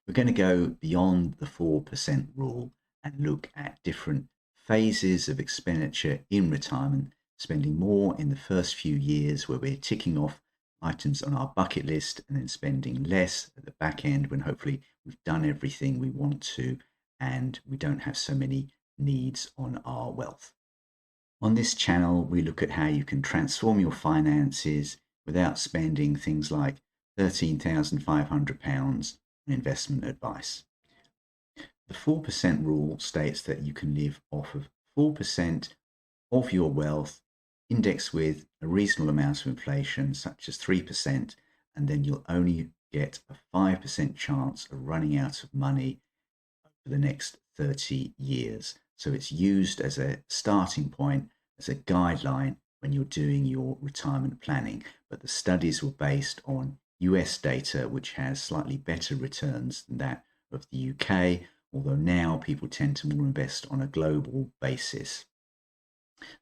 We're going to go beyond the 4% rule and look at different phases of expenditure in retirement, spending more in the first few years where we're ticking off items on our bucket list and then spending less at the back end when hopefully we've done everything we want to and we don't have so many needs on our wealth. On this channel, we look at how you can transform your finances without spending things like £13,500 on investment advice. The 4% rule states that you can live off of 4% of your wealth indexed with a reasonable amount of inflation, such as 3%, and then you'll only get a 5% chance of running out of money for the next 30 years. So it's used as a starting point, as a guideline when you're doing your retirement planning. But the studies were based on US data, which has slightly better returns than that of the UK, although now people tend to more invest on a global basis.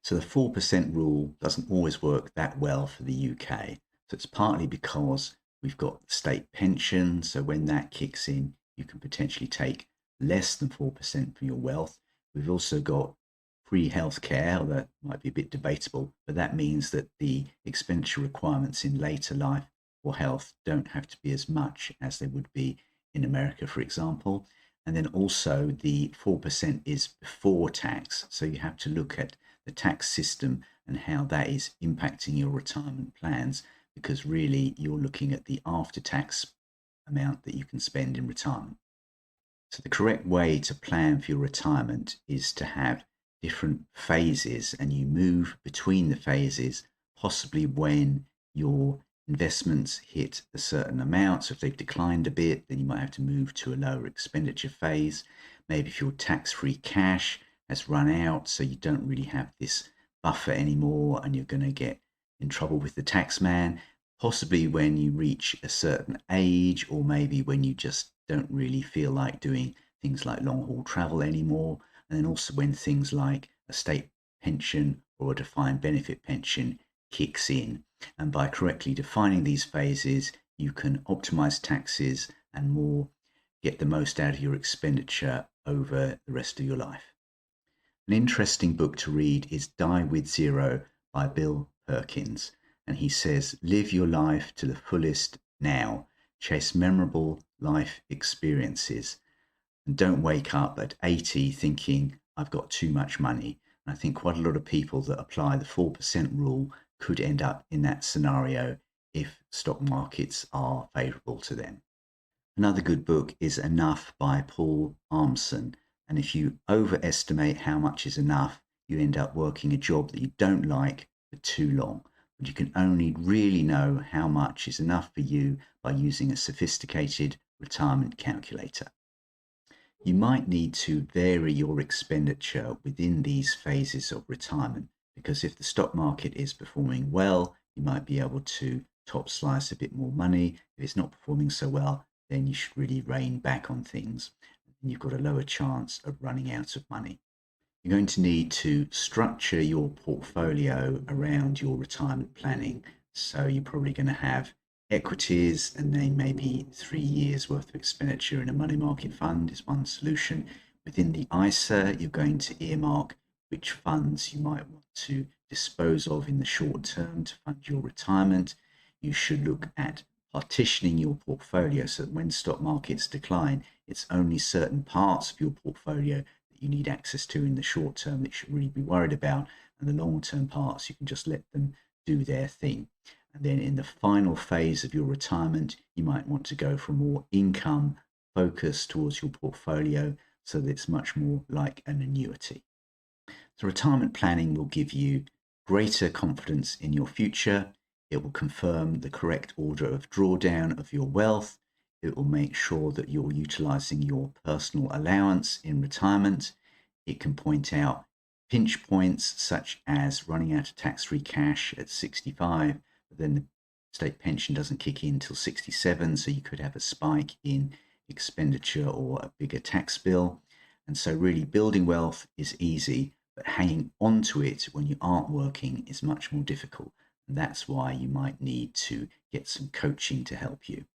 So the 4% rule doesn't always work that well for the UK. So it's partly because we've got state pension. So when that kicks in, you can potentially take less than 4% from your wealth. We've also got free healthcare, although that might be a bit debatable, but that means that the expenditure requirements in later life for health don't have to be as much as they would be in America, for example. And then also the 4% is before tax. So you have to look at the tax system and how that is impacting your retirement plans, because really you're looking at the after-tax amount that you can spend in retirement. So the correct way to plan for your retirement is to have different phases, and you move between the phases, possibly when your investments hit a certain amount. So if they've declined a bit, then you might have to move to a lower expenditure phase. Maybe if your tax-free cash has run out, so you don't really have this buffer anymore and you're going to get in trouble with the tax man, possibly when you reach a certain age, or maybe when you just don't really feel like doing things like long haul travel anymore. And then also when things like a state pension or a defined benefit pension kicks in. And by correctly defining these phases, you can optimize taxes and more get the most out of your expenditure over the rest of your life. An interesting book to read is Die with Zero by Bill Perkins. And he says, live your life to the fullest now, chase memorable life experiences, and don't wake up at 80 thinking, I've got too much money. And I think quite a lot of people that apply the 4% rule could end up in that scenario if stock markets are favorable to them. Another good book is Enough by Paul Armson. And if you overestimate how much is enough, you end up working a job that you don't like for too long. But you can only really know how much is enough for you by using a sophisticated retirement calculator. You might need to vary your expenditure within these phases of retirement, because if the stock market is performing well, you might be able to top slice a bit more money. If it's not performing so well, then you should really rein back on things. And you've got a lower chance of running out of money. You're going to need to structure your portfolio around your retirement planning. So you're probably going to have equities, and then maybe 3 years worth of expenditure in a money market fund is one solution. Within the ISA, you're going to earmark which funds you might want to dispose of in the short term to fund your retirement. You should look at partitioning your portfolio so that when stock markets decline, it's only certain parts of your portfolio that you need access to in the short term that you should really be worried about, and the long term parts you can just let them do their thing. And then in the final phase of your retirement, you might want to go for more income focus towards your portfolio so that it's much more like an annuity. So retirement planning will give you greater confidence in your future. It will confirm the correct order of drawdown of your wealth. It will make sure that you're utilizing your personal allowance in retirement. It can point out pinch points such as running out of tax-free cash at 65, but then the state pension doesn't kick in till 67, so you could have a spike in expenditure or a bigger tax bill. And so really building wealth is easy, but hanging on to it when you aren't working is much more difficult. And that's why you might need to get some coaching to help you.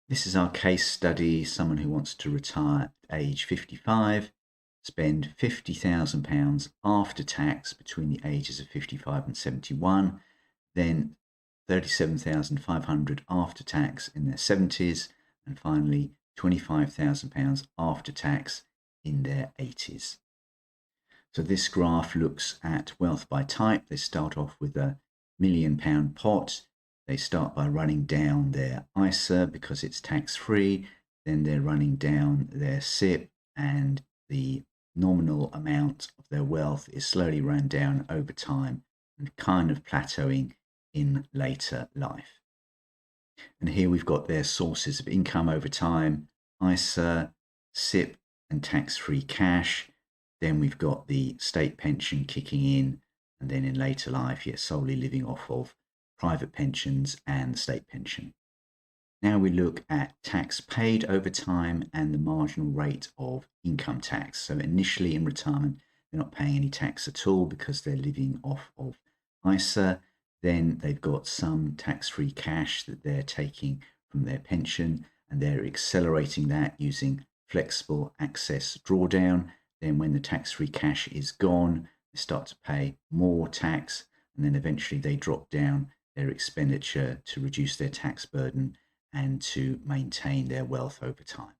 This is our case study, someone who wants to retire at age 55, spend £50,000 after tax between the ages of 55 and 71, then 37,500 after tax in their 70s, and finally £25,000 after tax in their 80s. So this graph looks at wealth by type. They start off with a £1 million pot. They start by running down their ISA because it's tax-free. Then they're running down their SIPP, and the nominal amount of their wealth is slowly run down over time and kind of plateauing in later life. And here we've got their sources of income over time: ISA, SIPP, and tax-free cash. Then we've got the state pension kicking in, and then in later life, you're solely living off of private pensions and the state pension. Now we look at tax paid over time and the marginal rate of income tax. So initially in retirement, they're not paying any tax at all because they're living off of ISA. Then they've got some tax-free cash that they're taking from their pension, and they're accelerating that using flexible access drawdown. Then when the tax-free cash is gone, they start to pay more tax, and then eventually they drop down their expenditure to reduce their tax burden and to maintain their wealth over time.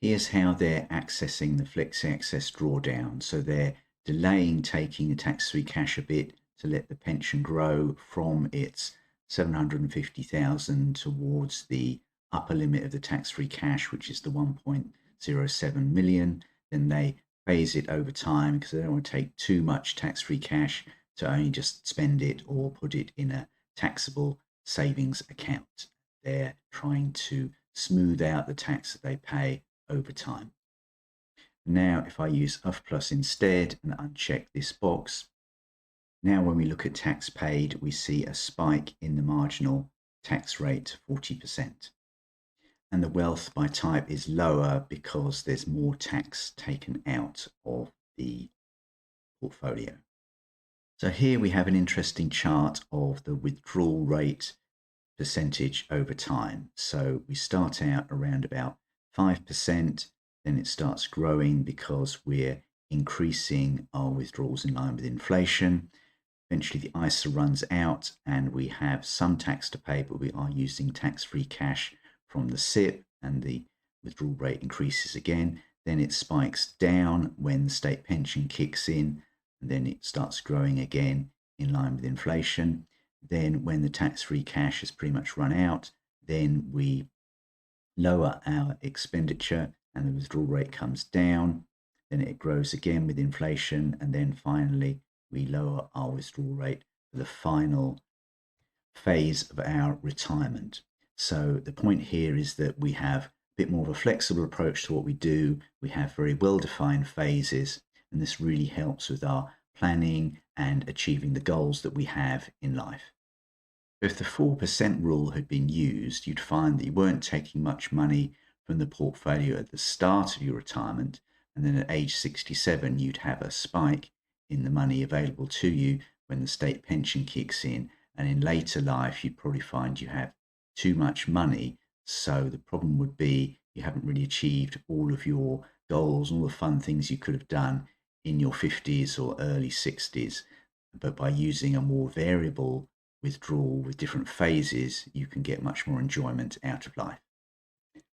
Here's how they're accessing the flexi access drawdown. So they're delaying taking the tax-free cash a bit to let the pension grow from its 750,000 towards the upper limit of the tax-free cash, which is the 1.07 million. Then they phase it over time because they don't want to take too much tax-free cash to only just spend it or put it in a taxable savings account. They're trying to smooth out the tax that they pay over time. Now, if I use UF Plus instead and uncheck this box, now when we look at tax paid, we see a spike in the marginal tax rate, 40%. And the wealth by type is lower because there's more tax taken out of the portfolio. So here we have an interesting chart of the withdrawal rate percentage over time. So we start out around about 5%, then it starts growing because we're increasing our withdrawals in line with inflation. Eventually the ISA runs out and we have some tax to pay, but we are using tax-free cash from the SIPP, and the withdrawal rate increases again. Then it spikes down when the state pension kicks in, and then it starts growing again in line with inflation. Then when the tax-free cash has pretty much run out, then we lower our expenditure and the withdrawal rate comes down. Then it grows again with inflation, and then finally we lower our withdrawal rate for the final phase of our retirement. So the point here is that we have a bit more of a flexible approach to what we do. We have very well-defined phases, and this really helps with our planning and achieving the goals that we have in life. If the 4% rule had been used, you'd find that you weren't taking much money from the portfolio at the start of your retirement, and then at age 67 you'd have a spike in the money available to you when the state pension kicks in, and in later life you'd probably find you have too much money. So the problem would be you haven't really achieved all of your goals, all the fun things you could have done in your 50s or early 60s. But by using a more variable withdrawal with different phases, you can get much more enjoyment out of life.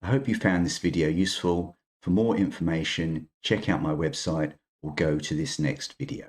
I hope you found this video useful. For more information, check out my website or go to this next video.